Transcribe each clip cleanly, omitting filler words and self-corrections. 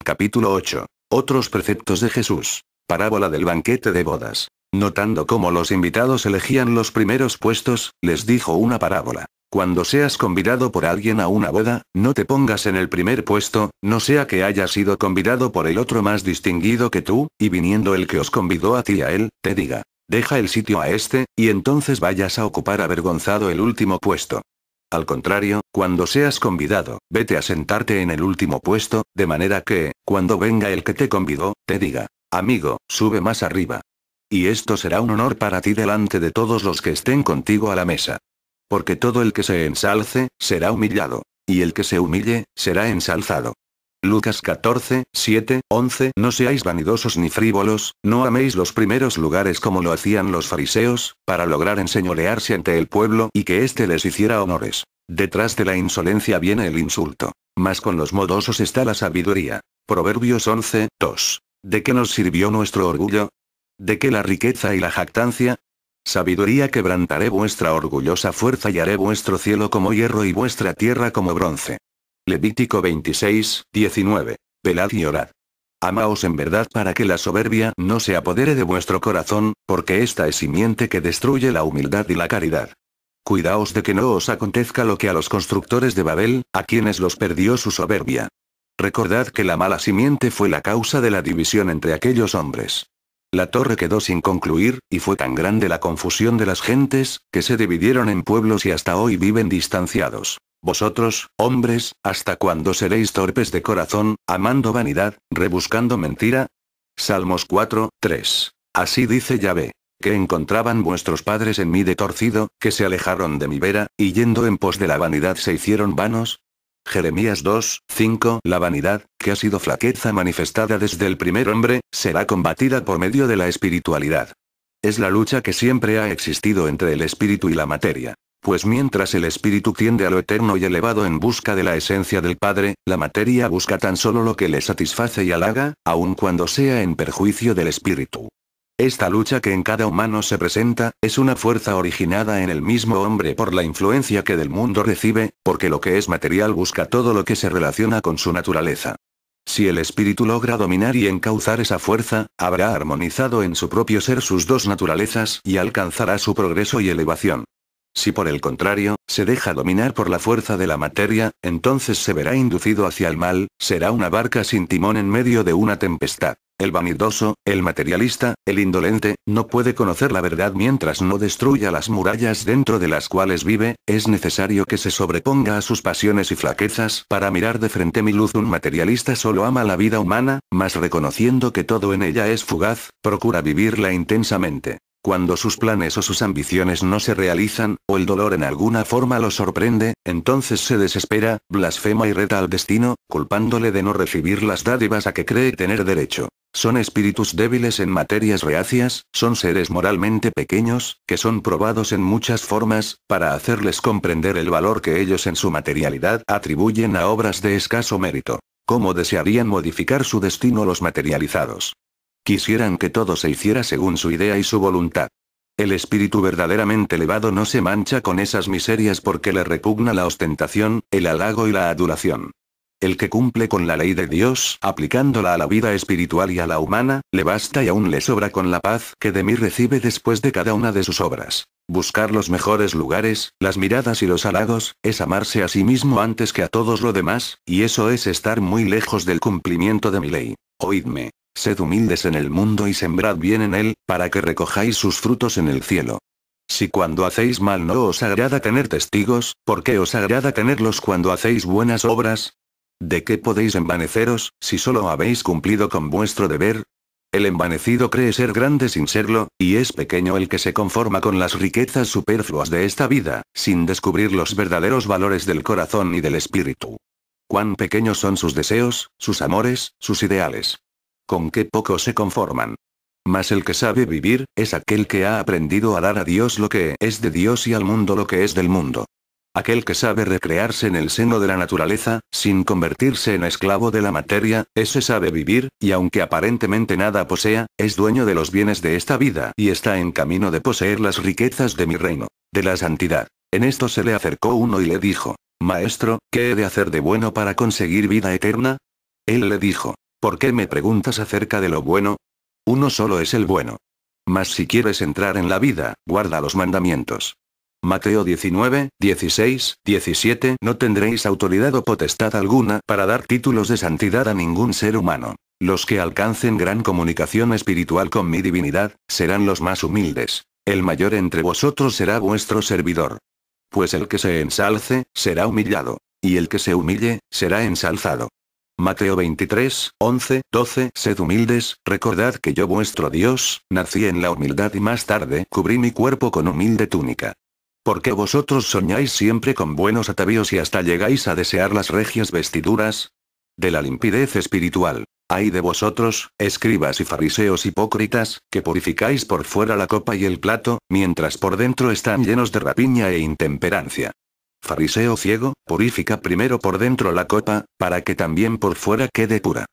Capítulo 8. Otros preceptos de Jesús. Parábola del banquete de bodas. Notando cómo los invitados elegían los primeros puestos, les dijo una parábola. Cuando seas convidado por alguien a una boda, no te pongas en el primer puesto, no sea que hayas sido convidado por el otro más distinguido que tú, y viniendo el que os convidó a ti y a él, te diga, deja el sitio a este, y entonces vayas a ocupar avergonzado el último puesto. Al contrario, cuando seas convidado, vete a sentarte en el último puesto, de manera que, cuando venga el que te convidó, te diga, amigo, sube más arriba. Y esto será un honor para ti delante de todos los que estén contigo a la mesa. Porque todo el que se ensalce, será humillado. Y el que se humille, será ensalzado. Lucas 14, 7, 11. No seáis vanidosos ni frívolos, no améis los primeros lugares como lo hacían los fariseos, para lograr enseñorearse ante el pueblo y que éste les hiciera honores. Detrás de la insolencia viene el insulto. Mas con los modosos está la sabiduría. Proverbios 11, 2. ¿De qué nos sirvió nuestro orgullo? ¿De qué la riqueza y la jactancia? Sabiduría quebrantaré vuestra orgullosa fuerza y haré vuestro cielo como hierro y vuestra tierra como bronce. Levítico 26, 19. Velad y orad. Amaos en verdad para que la soberbia no se apodere de vuestro corazón, porque esta es simiente que destruye la humildad y la caridad. Cuidaos de que no os acontezca lo que a los constructores de Babel, a quienes los perdió su soberbia. Recordad que la mala simiente fue la causa de la división entre aquellos hombres. La torre quedó sin concluir, y fue tan grande la confusión de las gentes, que se dividieron en pueblos y hasta hoy viven distanciados. Vosotros, hombres, ¿hasta cuándo seréis torpes de corazón, amando vanidad, rebuscando mentira? Salmos 4, 3. Así dice Yahvé. Que encontraban vuestros padres en mí de torcido, que se alejaron de mi vera, y yendo en pos de la vanidad se hicieron vanos. Jeremías 2, 5. La vanidad, que ha sido flaqueza manifestada desde el primer hombre, será combatida por medio de la espiritualidad. Es la lucha que siempre ha existido entre el espíritu y la materia. Pues mientras el espíritu tiende a lo eterno y elevado en busca de la esencia del Padre, la materia busca tan solo lo que le satisface y halaga, aun cuando sea en perjuicio del espíritu. Esta lucha que en cada humano se presenta, es una fuerza originada en el mismo hombre por la influencia que del mundo recibe, porque lo que es material busca todo lo que se relaciona con su naturaleza. Si el espíritu logra dominar y encauzar esa fuerza, habrá armonizado en su propio ser sus dos naturalezas y alcanzará su progreso y elevación. Si por el contrario, se deja dominar por la fuerza de la materia, entonces se verá inducido hacia el mal, será una barca sin timón en medio de una tempestad. El vanidoso, el materialista, el indolente, no puede conocer la verdad mientras no destruya las murallas dentro de las cuales vive, es necesario que se sobreponga a sus pasiones y flaquezas para mirar de frente mi luz. Un materialista solo ama la vida humana, mas reconociendo que todo en ella es fugaz, procura vivirla intensamente. Cuando sus planes o sus ambiciones no se realizan, o el dolor en alguna forma lo sorprende, entonces se desespera, blasfema y reta al destino, culpándole de no recibir las dádivas a que cree tener derecho. Son espíritus débiles en materias reacias, son seres moralmente pequeños, que son probados en muchas formas, para hacerles comprender el valor que ellos en su materialidad atribuyen a obras de escaso mérito. ¿Cómo desearían modificar su destino los materializados? Quisieran que todo se hiciera según su idea y su voluntad. El espíritu verdaderamente elevado no se mancha con esas miserias porque le repugna la ostentación, el halago y la adulación. El que cumple con la ley de Dios, aplicándola a la vida espiritual y a la humana, le basta y aún le sobra con la paz que de mí recibe después de cada una de sus obras. Buscar los mejores lugares, las miradas y los halagos, es amarse a sí mismo antes que a todos lo demás, y eso es estar muy lejos del cumplimiento de mi ley. Oídme. Sed humildes en el mundo y sembrad bien en él, para que recojáis sus frutos en el cielo. Si cuando hacéis mal no os agrada tener testigos, ¿por qué os agrada tenerlos cuando hacéis buenas obras? ¿De qué podéis envaneceros, si solo habéis cumplido con vuestro deber? El envanecido cree ser grande sin serlo, y es pequeño el que se conforma con las riquezas superfluas de esta vida, sin descubrir los verdaderos valores del corazón y del espíritu. Cuán pequeños son sus deseos, sus amores, sus ideales. Con qué poco se conforman. Mas el que sabe vivir, es aquel que ha aprendido a dar a Dios lo que es de Dios y al mundo lo que es del mundo. Aquel que sabe recrearse en el seno de la naturaleza, sin convertirse en esclavo de la materia, ese sabe vivir, y aunque aparentemente nada posea, es dueño de los bienes de esta vida y está en camino de poseer las riquezas de mi reino, de la santidad. En esto se le acercó uno y le dijo: Maestro, ¿qué he de hacer de bueno para conseguir vida eterna? Él le dijo: ¿Por qué me preguntas acerca de lo bueno? Uno solo es el bueno. Mas si quieres entrar en la vida, guarda los mandamientos. Mateo 19, 16, 17. No tendréis autoridad o potestad alguna para dar títulos de santidad a ningún ser humano. Los que alcancen gran comunicación espiritual con mi divinidad, serán los más humildes. El mayor entre vosotros será vuestro servidor. Pues el que se ensalce, será humillado. Y el que se humille, será ensalzado. Mateo 23, 11, 12. Sed humildes, recordad que yo vuestro Dios, nací en la humildad y más tarde cubrí mi cuerpo con humilde túnica. Porque vosotros soñáis siempre con buenos atavíos y hasta llegáis a desear las regias vestiduras de la limpidez espiritual. Ay de vosotros, escribas y fariseos hipócritas, que purificáis por fuera la copa y el plato, mientras por dentro están llenos de rapiña e intemperancia. Fariseo ciego, purifica primero por dentro la copa, para que también por fuera quede pura.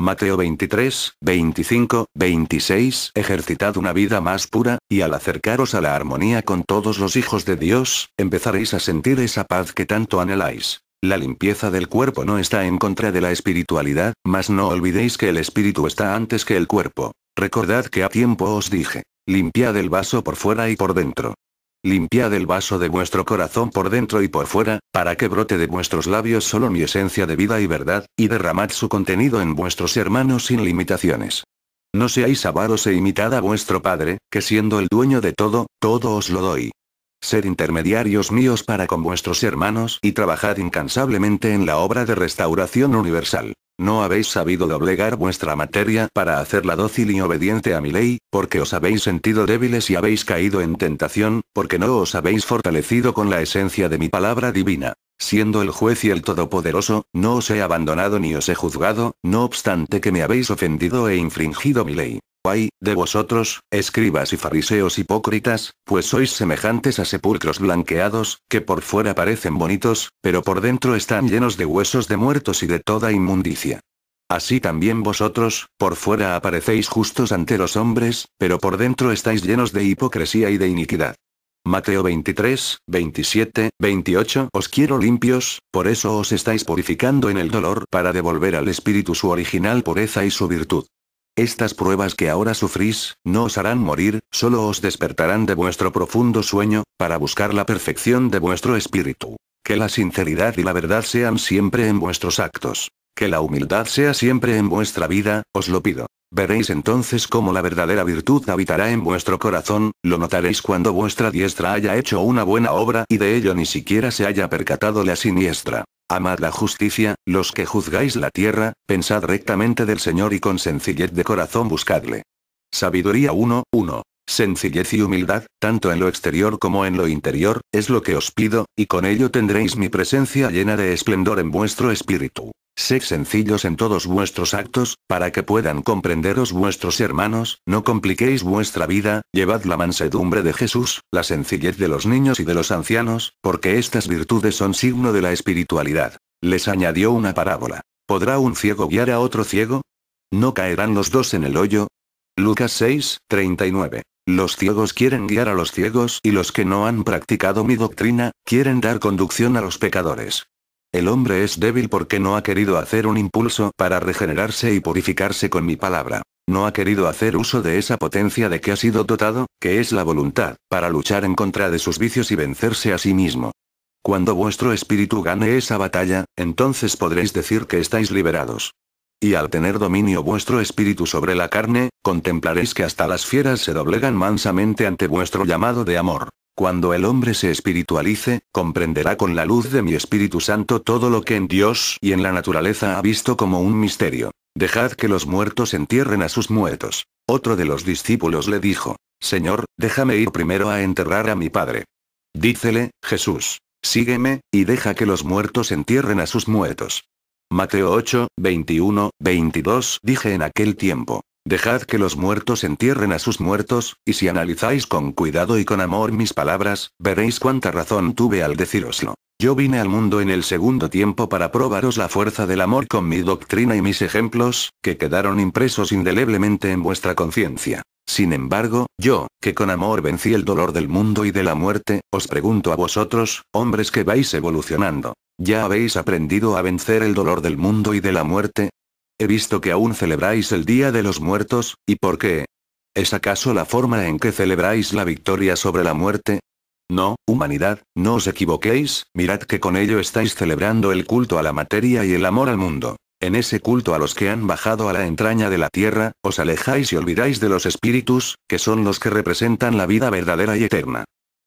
Mateo 23, 25, 26. Ejercitad una vida más pura, y al acercaros a la armonía con todos los hijos de Dios, empezaréis a sentir esa paz que tanto anheláis. La limpieza del cuerpo no está en contra de la espiritualidad, mas no olvidéis que el espíritu está antes que el cuerpo. Recordad que a tiempo os dije, limpiad el vaso por fuera y por dentro. Limpiad el vaso de vuestro corazón por dentro y por fuera, para que brote de vuestros labios solo mi esencia de vida y verdad, y derramad su contenido en vuestros hermanos sin limitaciones. No seáis avaros e imitad a vuestro Padre, que siendo el dueño de todo, todo os lo doy. Sed intermediarios míos para con vuestros hermanos y trabajad incansablemente en la obra de restauración universal. No habéis sabido doblegar vuestra materia para hacerla dócil y obediente a mi ley, porque os habéis sentido débiles y habéis caído en tentación, porque no os habéis fortalecido con la esencia de mi palabra divina. Siendo el juez y el todopoderoso, no os he abandonado ni os he juzgado, no obstante que me habéis ofendido e infringido mi ley. Ay de vosotros, escribas y fariseos hipócritas, pues sois semejantes a sepulcros blanqueados, que por fuera parecen bonitos, pero por dentro están llenos de huesos de muertos y de toda inmundicia. Así también vosotros, por fuera aparecéis justos ante los hombres, pero por dentro estáis llenos de hipocresía y de iniquidad. Mateo 23, 27, 28. Os quiero limpios, por eso os estáis purificando en el dolor para devolver al espíritu su original pureza y su virtud. Estas pruebas que ahora sufrís, no os harán morir, solo os despertarán de vuestro profundo sueño, para buscar la perfección de vuestro espíritu. Que la sinceridad y la verdad sean siempre en vuestros actos. Que la humildad sea siempre en vuestra vida, os lo pido. Veréis entonces cómo la verdadera virtud habitará en vuestro corazón, lo notaréis cuando vuestra diestra haya hecho una buena obra y de ello ni siquiera se haya percatado la siniestra. Amad la justicia, los que juzgáis la tierra, pensad rectamente del Señor y con sencillez de corazón buscadle. Sabiduría 1, 1. Sencillez y humildad, tanto en lo exterior como en lo interior, es lo que os pido, y con ello tendréis mi presencia llena de esplendor en vuestro espíritu. Sed sencillos en todos vuestros actos, para que puedan comprenderos vuestros hermanos, no compliquéis vuestra vida, llevad la mansedumbre de Jesús, la sencillez de los niños y de los ancianos, porque estas virtudes son signo de la espiritualidad. Les añadió una parábola. ¿Podrá un ciego guiar a otro ciego? ¿No caerán los dos en el hoyo? Lucas 6, 39. Los ciegos quieren guiar a los ciegos y los que no han practicado mi doctrina, quieren dar conducción a los pecadores. El hombre es débil porque no ha querido hacer un impulso para regenerarse y purificarse con mi palabra. No ha querido hacer uso de esa potencia de que ha sido dotado, que es la voluntad, para luchar en contra de sus vicios y vencerse a sí mismo. Cuando vuestro espíritu gane esa batalla, entonces podréis decir que estáis liberados. Y al tener dominio vuestro espíritu sobre la carne, contemplaréis que hasta las fieras se doblegan mansamente ante vuestro llamado de amor. Cuando el hombre se espiritualice, comprenderá con la luz de mi Espíritu Santo todo lo que en Dios y en la naturaleza ha visto como un misterio. Dejad que los muertos entierren a sus muertos. Otro de los discípulos le dijo, Señor, déjame ir primero a enterrar a mi padre. Dícele, Jesús, sígueme, y deja que los muertos entierren a sus muertos. Mateo 8, 21, 22. Dije en aquel tiempo, dejad que los muertos entierren a sus muertos, y si analizáis con cuidado y con amor mis palabras, veréis cuánta razón tuve al decíroslo. Yo vine al mundo en el segundo tiempo para probaros la fuerza del amor con mi doctrina y mis ejemplos, que quedaron impresos indeleblemente en vuestra conciencia. Sin embargo, yo, que con amor vencí el dolor del mundo y de la muerte, os pregunto a vosotros, hombres que vais evolucionando, ¿ya habéis aprendido a vencer el dolor del mundo y de la muerte? He visto que aún celebráis el Día de los Muertos, ¿y por qué? ¿Es acaso la forma en que celebráis la victoria sobre la muerte? No, humanidad, no os equivoquéis, mirad que con ello estáis celebrando el culto a la materia y el amor al mundo. En ese culto a los que han bajado a la entraña de la tierra, os alejáis y olvidáis de los espíritus, que son los que representan la vida verdadera y eterna.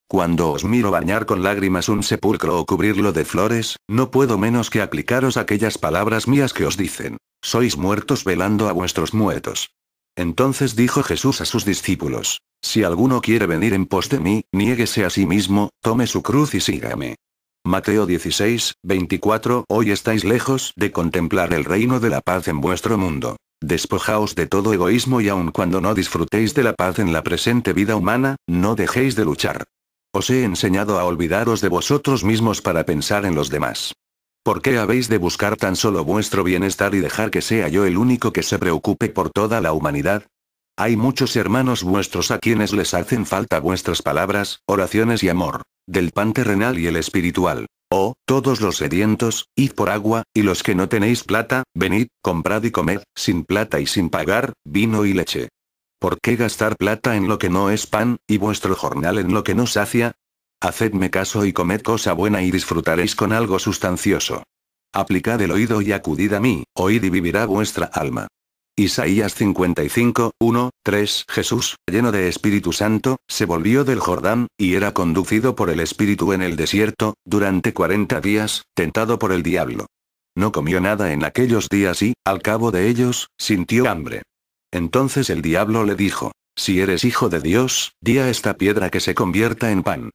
Cuando os miro bañar con lágrimas un sepulcro o cubrirlo de flores, no puedo menos que aplicaros aquellas palabras mías que os dicen: sois muertos velando a vuestros muertos. Entonces dijo Jesús a sus discípulos: si alguno quiere venir en pos de mí, niéguese a sí mismo, tome su cruz y sígame. Mateo 16, 24. Hoy estáis lejos de contemplar el reino de la paz en vuestro mundo. Despojaos de todo egoísmo y aun cuando no disfrutéis de la paz en la presente vida humana, no dejéis de luchar. Os he enseñado a olvidaros de vosotros mismos para pensar en los demás. ¿Por qué habéis de buscar tan solo vuestro bienestar y dejar que sea yo el único que se preocupe por toda la humanidad? Hay muchos hermanos vuestros a quienes les hacen falta vuestras palabras, oraciones y amor, del pan terrenal y el espiritual. Oh, todos los sedientos, id por agua, y los que no tenéis plata, venid, comprad y comed, sin plata y sin pagar, vino y leche. ¿Por qué gastar plata en lo que no es pan, y vuestro jornal en lo que no sacia? Hacedme caso y comed cosa buena y disfrutaréis con algo sustancioso. Aplicad el oído y acudid a mí, oíd y vivirá vuestra alma. Isaías 55, 1, 3. Jesús, lleno de Espíritu Santo, se volvió del Jordán, y era conducido por el Espíritu en el desierto, durante 40 días, tentado por el diablo. No comió nada en aquellos días y, al cabo de ellos, sintió hambre. Entonces el diablo le dijo: si eres hijo de Dios, di a esta piedra que se convierta en pan.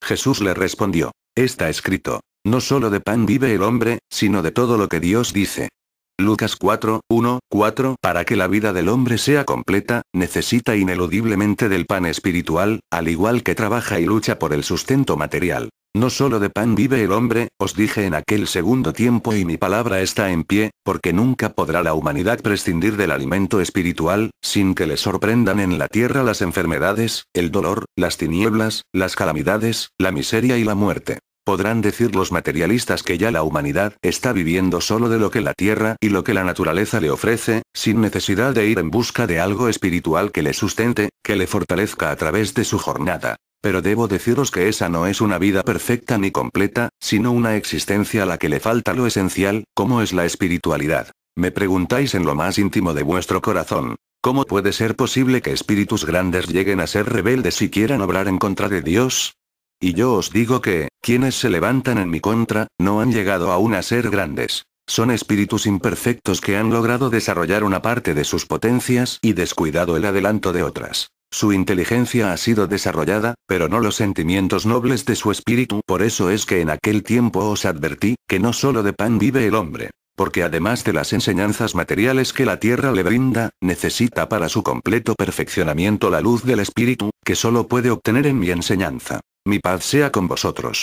Jesús le respondió: está escrito, no solo de pan vive el hombre, sino de todo lo que Dios dice. Lucas 4, 1, 4. Para que la vida del hombre sea completa, necesita ineludiblemente del pan espiritual, al igual que trabaja y lucha por el sustento material. No solo de pan vive el hombre, os dije en aquel segundo tiempo y mi palabra está en pie, porque nunca podrá la humanidad prescindir del alimento espiritual, sin que le sorprendan en la tierra las enfermedades, el dolor, las tinieblas, las calamidades, la miseria y la muerte. Podrán decir los materialistas que ya la humanidad está viviendo solo de lo que la tierra y lo que la naturaleza le ofrece, sin necesidad de ir en busca de algo espiritual que le sustente, que le fortalezca a través de su jornada. Pero debo deciros que esa no es una vida perfecta ni completa, sino una existencia a la que le falta lo esencial, como es la espiritualidad. Me preguntáis en lo más íntimo de vuestro corazón: ¿cómo puede ser posible que espíritus grandes lleguen a ser rebeldes y quieran obrar en contra de Dios? Y yo os digo que, quienes se levantan en mi contra, no han llegado aún a ser grandes. Son espíritus imperfectos que han logrado desarrollar una parte de sus potencias y descuidado el adelanto de otras. Su inteligencia ha sido desarrollada, pero no los sentimientos nobles de su espíritu. Por eso es que en aquel tiempo os advertí, que no solo de pan vive el hombre. Porque además de las enseñanzas materiales que la tierra le brinda, necesita para su completo perfeccionamiento la luz del espíritu, que solo puede obtener en mi enseñanza. Mi paz sea con vosotros.